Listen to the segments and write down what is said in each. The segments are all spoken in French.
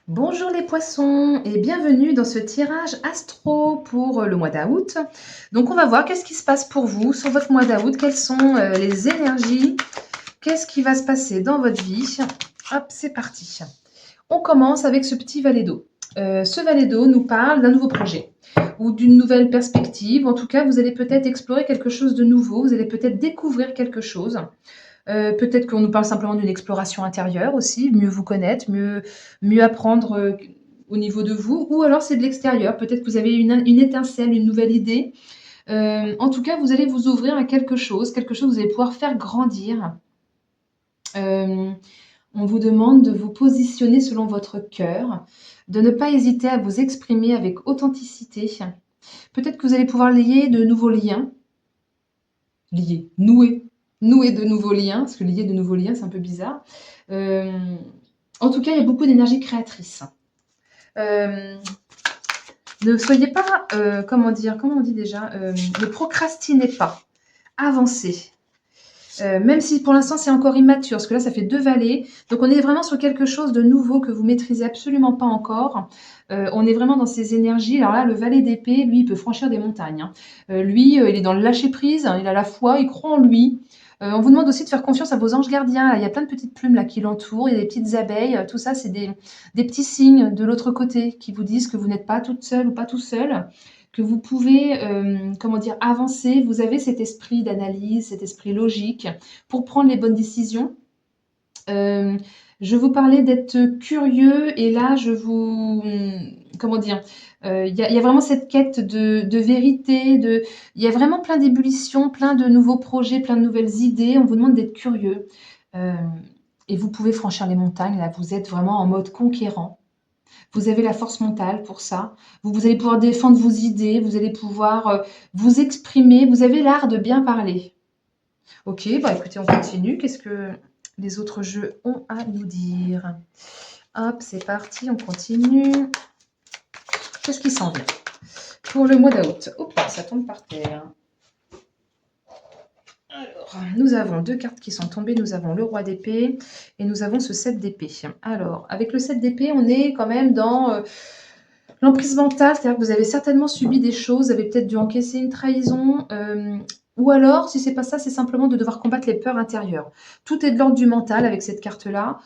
Bonjour les poissons et bienvenue dans ce tirage astro pour le mois d'août. Donc on va voir qu'est-ce qui se passe pour vous sur votre mois d'août, quelles sont les énergies, qu'est-ce qui va se passer dans votre vie. Hop, c'est parti. On commence avec ce petit valet d'eau. Ce valet d'eau nous parle d'un nouveau projet ou d'une nouvelle perspective. En tout cas, vous allez peut-être explorer quelque chose de nouveau, vous allez peut-être découvrir quelque chose. Peut-être qu'on nous parle simplement d'une exploration intérieure aussi, mieux vous connaître, mieux apprendre au niveau de vous, ou alors c'est de l'extérieur. Peut-être que vous avez une étincelle, une nouvelle idée. En tout cas, vous allez vous ouvrir à quelque chose que vous allez pouvoir faire grandir. On vous demande de vous positionner selon votre cœur, de ne pas hésiter à vous exprimer avec authenticité. Peut-être que vous allez pouvoir lier de nouveaux liens, nouer de nouveaux liens, parce que lier de nouveaux liens, c'est un peu bizarre. En tout cas, il y a beaucoup d'énergie créatrice. Ne soyez pas, comment on dit déjà, ne procrastinez pas, avancez. Même si pour l'instant c'est encore immature, parce que là ça fait 2 valets, donc on est vraiment sur quelque chose de nouveau que vous maîtrisez absolument pas encore. On est vraiment dans ces énergies. Alors là, le valet d'épée, lui, il peut franchir des montagnes, hein. Lui, il est dans le lâcher prise, hein, il a la foi, il croit en lui. On vous demande aussi de faire confiance à vos anges gardiens. Là, il y a plein de petites plumes là qui l'entourent, il y a des petites abeilles, tout ça, c'est des petits signes de l'autre côté qui vous disent que vous n'êtes pas toute seule ou pas tout seul, que vous pouvez, comment dire, avancer. Vous avez cet esprit d'analyse, cet esprit logique pour prendre les bonnes décisions. Je vous parlais d'être curieux et là, je vous, comment dire, il y a vraiment cette quête de vérité, il y a vraiment plein d'ébullitions, plein de nouveaux projets, plein de nouvelles idées. On vous demande d'être curieux. Euh, et vous pouvez franchir les montagnes. Là, vous êtes vraiment en mode conquérant. Vous avez la force mentale pour ça. Vous allez pouvoir défendre vos idées, vous allez pouvoir vous exprimer. Vous avez l'art de bien parler. Ok, bah écoutez, on continue. Qu'est-ce que les autres jeux ont à nous dire? Hop, c'est parti, on continue. Qu'est-ce qui s'en vient pour le mois d'août? Hop, ça tombe par terre. Alors, nous avons 2 cartes qui sont tombées. Nous avons le roi d'épée et nous avons ce 7 d'épée. Alors, avec le 7 d'épée, on est quand même dans l'emprise mentale, c'est-à-dire que vous avez certainement subi des choses, vous avez peut-être dû encaisser une trahison, ou alors, si c'est pas ça, c'est simplement de devoir combattre les peurs intérieures. Tout est de l'ordre du mental avec cette carte-là.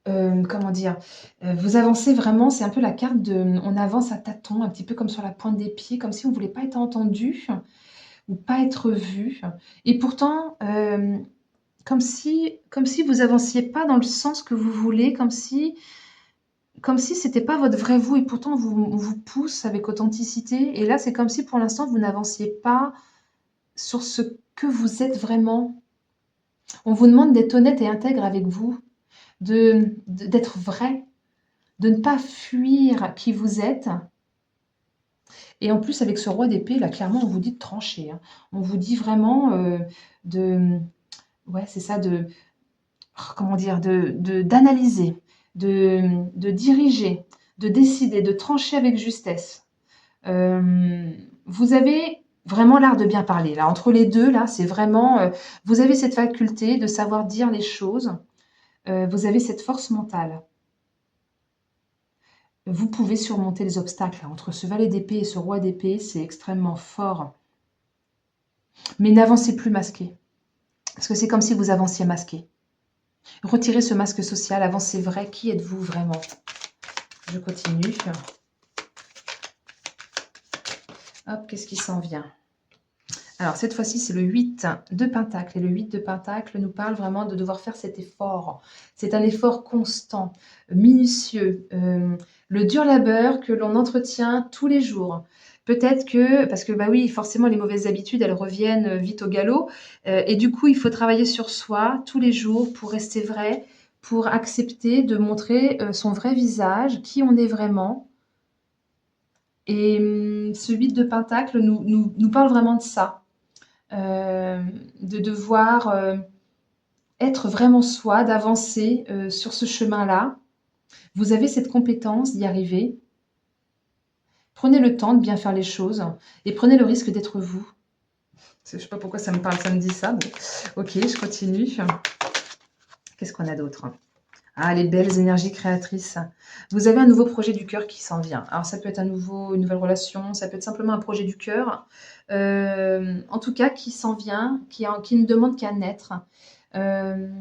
Comment dire? Vous avancez vraiment, c'est un peu la carte de on avance à tâtons, un petit peu comme sur la pointe des pieds, comme si on voulait pas être entendu ou pas être vu. Et pourtant, comme si vous avanciez pas dans le sens que vous voulez, comme si c'était pas votre vrai vous et pourtant on vous pousse avec authenticité. Et là, c'est comme si pour l'instant vous n'avanciez pas sur ce que vous êtes vraiment. On vous demande d'être honnête et intègre avec vous, d'être vrai, de ne pas fuir qui vous êtes. Et en plus, avec ce roi d'épée, là, clairement, on vous dit de trancher, hein. On vous dit vraiment de, ouais, c'est ça, comment dire, d'analyser, de diriger, de décider, de trancher avec justesse. Vous avez vraiment l'art de bien parler. Là, entre les deux, là, c'est vraiment, vous avez cette faculté de savoir dire les choses. Vous avez cette force mentale. Vous pouvez surmonter les obstacles. Là. Entre ce valet d'épée et ce roi d'épée, c'est extrêmement fort. Mais n'avancez plus masqué. Parce que c'est comme si vous avanciez masqué. Retirez ce masque social, avancez vrai. Qui êtes-vous vraiment? Je continue. Hop, qu'est-ce qui s'en vient? Alors, cette fois-ci, c'est le 8 de Pentacle. Et le 8 de Pentacle nous parle vraiment de devoir faire cet effort. C'est un effort constant, minutieux, le dur labeur que l'on entretient tous les jours. Peut-être que, parce que bah oui, forcément, les mauvaises habitudes, elles reviennent vite au galop. Et du coup, il faut travailler sur soi tous les jours pour rester vrai, pour accepter de montrer son vrai visage, qui on est vraiment. Et ce 8 de Pentacle nous parle vraiment de ça. De devoir être vraiment soi, d'avancer sur ce chemin-là. Vous avez cette compétence d'y arriver. Prenez le temps de bien faire les choses et prenez le risque d'être vous. Je ne sais pas pourquoi ça me dit ça. Bon. Ok, je continue. Qu'est-ce qu'on a d'autre? Ah, les belles énergies créatrices. Vous avez un nouveau projet du cœur qui s'en vient. Alors ça peut être une nouvelle relation, ça peut être simplement un projet du cœur, en tout cas qui s'en vient, qui ne demande qu'à naître. Hem,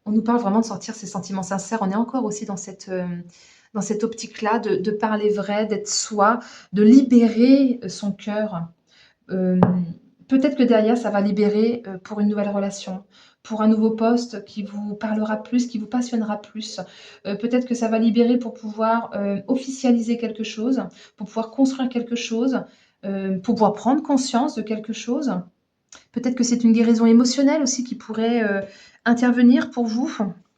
on nous parle vraiment de sortir ses sentiments sincères. On est encore aussi dans cette optique-là de parler vrai, d'être soi, de libérer son cœur. Hem, peut-être que derrière, ça va libérer, pour une nouvelle relation, pour un nouveau poste qui vous parlera plus, qui vous passionnera plus. Peut-être que ça va libérer pour pouvoir, officialiser quelque chose, pour pouvoir construire quelque chose, pour pouvoir prendre conscience de quelque chose. Peut-être que c'est une guérison émotionnelle aussi qui pourrait, intervenir pour vous.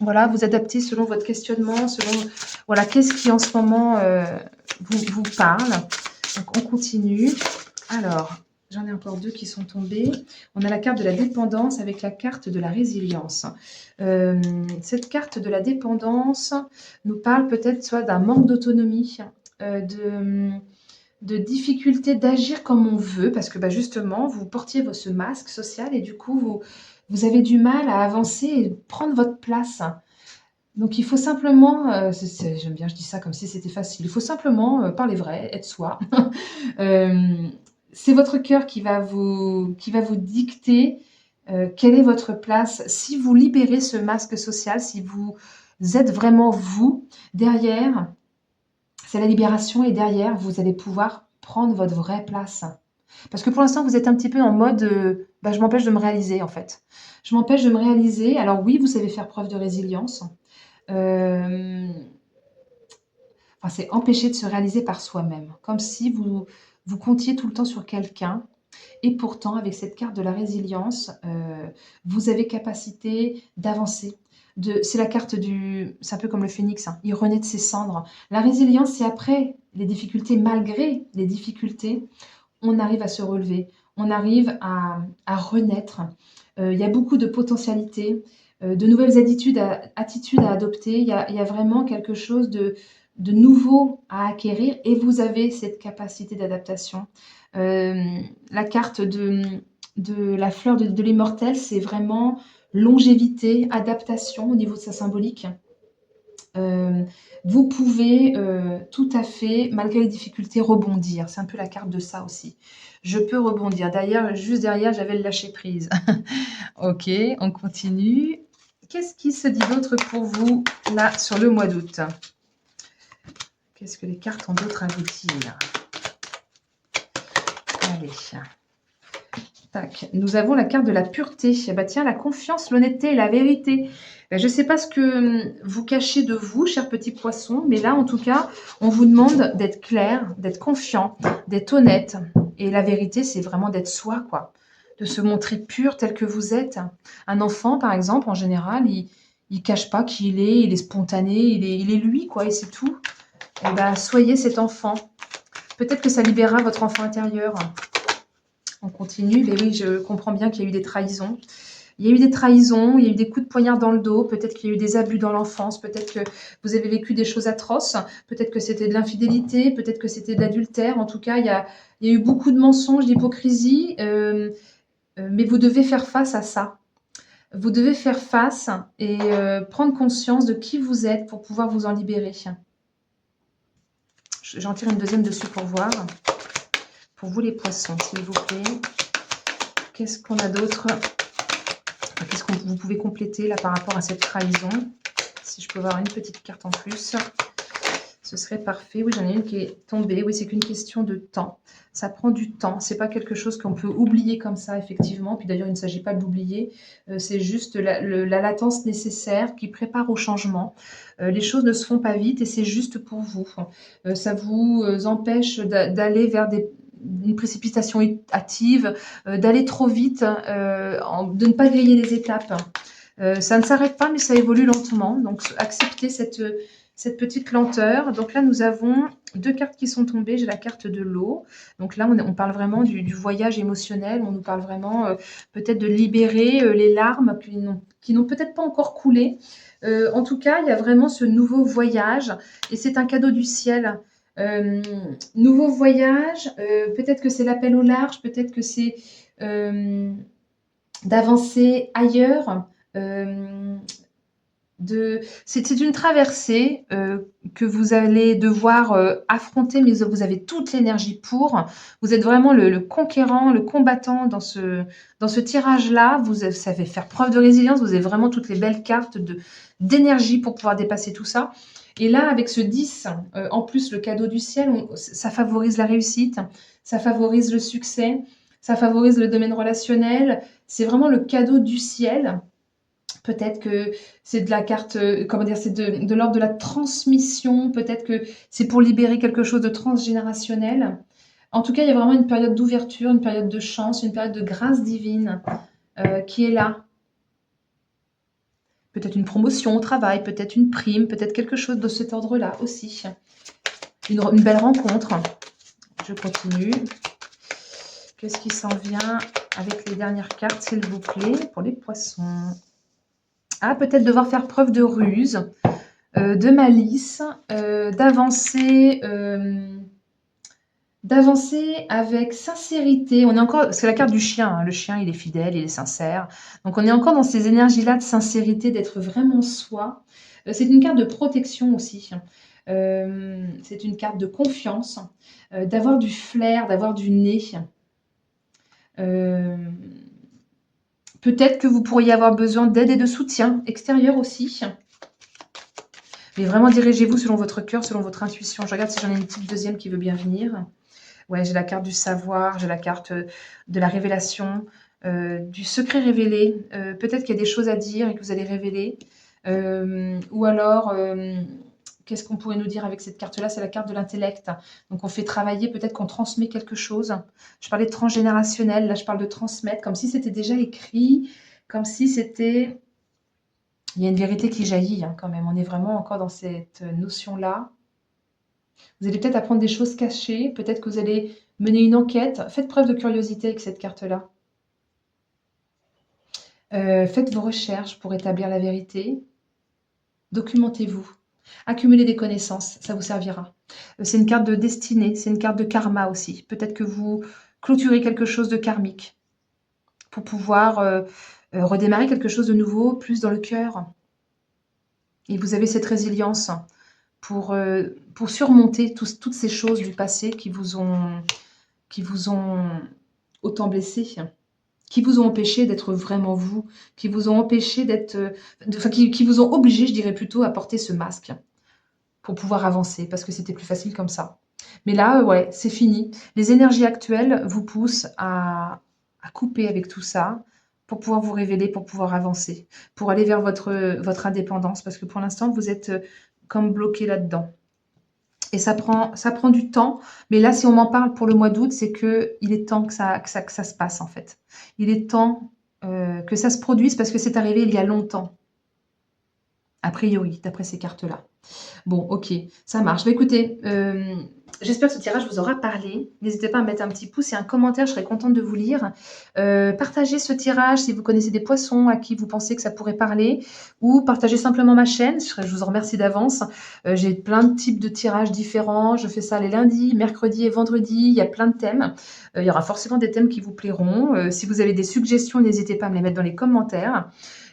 Voilà, vous adapter selon votre questionnement, selon voilà, qu'est-ce qui en ce moment, vous parle. Donc on continue. Alors, j'en ai encore 2 qui sont tombés. On a la carte de la dépendance avec la carte de la résilience. Cette carte de la dépendance nous parle peut-être soit d'un manque d'autonomie, de difficulté d'agir comme on veut parce que, bah, justement, vous portiez ce masque social et du coup, vous avez du mal à avancer et prendre votre place. Donc il faut simplement, j'aime bien, je dis ça comme si c'était facile. Il faut simplement, parler vrai, être soi. Hem, c'est votre cœur qui va vous dicter, quelle est votre place. Si vous libérez ce masque social, si vous êtes vraiment vous, derrière, c'est la libération et derrière, vous allez pouvoir prendre votre vraie place. Parce que pour l'instant, vous êtes un petit peu en mode, bah, je m'empêche de me réaliser en fait. Je m'empêche de me réaliser. Alors oui, vous savez faire preuve de résilience. Hem, enfin, c'est empêcher de se réaliser par soi-même, comme si vous comptiez tout le temps sur quelqu'un et pourtant avec cette carte de la résilience, vous avez capacité d'avancer. C'est la carte c'est un peu comme le phénix, hein, il renaît de ses cendres. La résilience, c'est après les difficultés, malgré les difficultés, on arrive à se relever, on arrive à renaître. Il y a beaucoup de potentialités, de nouvelles attitudes à adopter. Il y a vraiment quelque chose de nouveau à acquérir et vous avez cette capacité d'adaptation. La carte de la fleur de l'immortel, c'est vraiment longévité, adaptation au niveau de sa symbolique. Euh, vous pouvez tout à fait, malgré les difficultés, rebondir. C'est un peu la carte de ça aussi. Je peux rebondir. D'ailleurs, juste derrière, j'avais le lâcher prise. Ok, on continue. Qu'est-ce qui se dit d'autre pour vous là sur le mois d'août? Qu'est-ce que les cartes ont d'autre à vous dire? Allez. Tac. Nous avons la carte de la pureté. Eh ben, tiens, la confiance, l'honnêteté et la vérité. Ben, je ne sais pas ce que vous cachez de vous, chers petits poissons, mais là, en tout cas, on vous demande d'être clair, d'être confiant, d'être honnête. Et la vérité, c'est vraiment d'être soi, quoi. De se montrer pur tel que vous êtes. Un enfant, par exemple, en général, il cache pas qui il est spontané, il est lui, quoi, et c'est tout. Eh ben, soyez cet enfant. Peut-être que ça libérera votre enfant intérieur. On continue. Mais oui, je comprends bien qu'il y a eu des trahisons. Il y a eu des trahisons, il y a eu des coups de poignard dans le dos, peut-être qu'il y a eu des abus dans l'enfance, peut-être que vous avez vécu des choses atroces, peut-être que c'était de l'infidélité, peut-être que c'était de l'adultère. En tout cas, il y a eu beaucoup de mensonges, d'hypocrisie, mais vous devez faire face à ça. Vous devez faire face et prendre conscience de qui vous êtes pour pouvoir vous en libérer. J'en tire une deuxième dessus pour voir. Pour vous les poissons, s'il vous plaît. Qu'est-ce qu'on a d'autre? Qu'est-ce que vous pouvez compléter là par rapport à cette trahison? Si je peux avoir une petite carte en plus, ce serait parfait. Oui, j'en ai une qui est tombée. Oui, c'est qu'une question de temps. Ça prend du temps. C'est pas quelque chose qu'on peut oublier comme ça, effectivement. Puis d'ailleurs, il ne s'agit pas d'oublier. C'est juste la latence nécessaire qui prépare au changement. Les choses ne se font pas vite et c'est juste pour vous. Ça vous empêche d'aller vers une précipitation hâtive, d'aller trop vite, de ne pas griller les étapes. Ça ne s'arrête pas, mais ça évolue lentement. Donc, acceptez cette petite lenteur. Donc là, nous avons 2 cartes qui sont tombées. J'ai la carte de l'eau. Donc là, on parle vraiment du voyage émotionnel. On nous parle vraiment peut-être de libérer les larmes qui n'ont peut-être pas encore coulé. En tout cas, il y a vraiment ce nouveau voyage et c'est un cadeau du ciel. Nouveau voyage, peut-être que c'est l'appel au large, peut-être que c'est d'avancer ailleurs, C'est une traversée que vous allez devoir affronter, mais vous avez toute l'énergie pour. Vous êtes vraiment le conquérant, le combattant dans ce tirage-là. Vous savez faire preuve de résilience. Vous avez vraiment toutes les belles cartes d'énergie pour pouvoir dépasser tout ça. Et là, avec ce 10, en plus, le cadeau du ciel, ça favorise la réussite, ça favorise le succès, ça favorise le domaine relationnel. C'est vraiment le cadeau du ciel. Peut-être que c'est de la carte, comment dire, c'est de l'ordre de la transmission. Peut-être que c'est pour libérer quelque chose de transgénérationnel. En tout cas, il y a vraiment une période d'ouverture, une période de chance, une période de grâce divine qui est là. Peut-être une promotion au travail, peut-être une prime, peut-être quelque chose de cet ordre-là aussi. Une belle rencontre. Je continue. Qu'est-ce qui s'en vient avec les dernières cartes, s'il vous plaît, pour les poissons? Ah, peut-être devoir faire preuve de ruse, de malice, d'avancer avec sincérité. On est encore, c'est la carte du chien, hein. Le chien, il est fidèle, il est sincère. Donc, on est encore dans ces énergies-là de sincérité, d'être vraiment soi. C'est une carte de protection aussi. C'est une carte de confiance, d'avoir du flair, d'avoir du nez. Peut-être que vous pourriez avoir besoin d'aide et de soutien extérieur aussi. Mais vraiment, dirigez-vous selon votre cœur, selon votre intuition. Je regarde si j'en ai une petite deuxième qui veut bien venir. Ouais, j'ai la carte du savoir, j'ai la carte de la révélation, du secret révélé. Peut-être qu'il y a des choses à dire et que vous allez révéler. Ou alors, qu'est-ce qu'on pourrait nous dire avec cette carte-là? C'est la carte de l'intellect. Donc, on fait travailler, peut-être qu'on transmet quelque chose. Je parlais de transgénérationnel, là, je parle de transmettre, comme si c'était déjà écrit, comme si c'était... Il y a une vérité qui jaillit hein, quand même. On est vraiment encore dans cette notion-là. Vous allez peut-être apprendre des choses cachées. Peut-être que vous allez mener une enquête. Faites preuve de curiosité avec cette carte-là. Faites vos recherches pour établir la vérité. Documentez-vous. Accumulez des connaissances, ça vous servira. C'est une carte de destinée, c'est une carte de karma aussi. Peut-être que vous clôturez quelque chose de karmique pour pouvoir redémarrer quelque chose de nouveau, plus dans le cœur. Et vous avez cette résilience pour surmonter toutes ces choses du passé qui vous ont autant blessé, qui vous ont empêché d'être vraiment vous, qui vous ont empêché qui vous ont obligé, je dirais plutôt, à porter ce masque pour pouvoir avancer, parce que c'était plus facile comme ça. Mais là, ouais, c'est fini. Les énergies actuelles vous poussent à couper avec tout ça pour pouvoir vous révéler, pour pouvoir avancer, pour aller vers votre indépendance, parce que pour l'instant, vous êtes comme bloqué là-dedans. Et ça prend du temps, mais là, si on m'en parle pour le mois d'août, c'est qu'il est temps que ça se passe, en fait. Il est temps que ça se produise, parce que c'est arrivé il y a longtemps, a priori, d'après ces cartes-là. Bon, ok, ça marche. Bah, écoutez, j'espère que ce tirage vous aura parlé. N'hésitez pas à mettre un petit pouce et un commentaire, je serais contente de vous lire. Partagez ce tirage si vous connaissez des poissons à qui vous pensez que ça pourrait parler, ou partagez simplement ma chaîne, je vous en remercie d'avance. J'ai plein de types de tirages différents, je fais ça les lundis, mercredis et vendredis, il y a plein de thèmes. Il y aura forcément des thèmes qui vous plairont. Si vous avez des suggestions, n'hésitez pas à me les mettre dans les commentaires.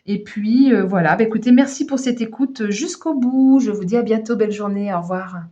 Et puis voilà, bah, écoutez, merci pour cette écoute jusqu'au bout. Je vous dis à bientôt, belle journée, au revoir.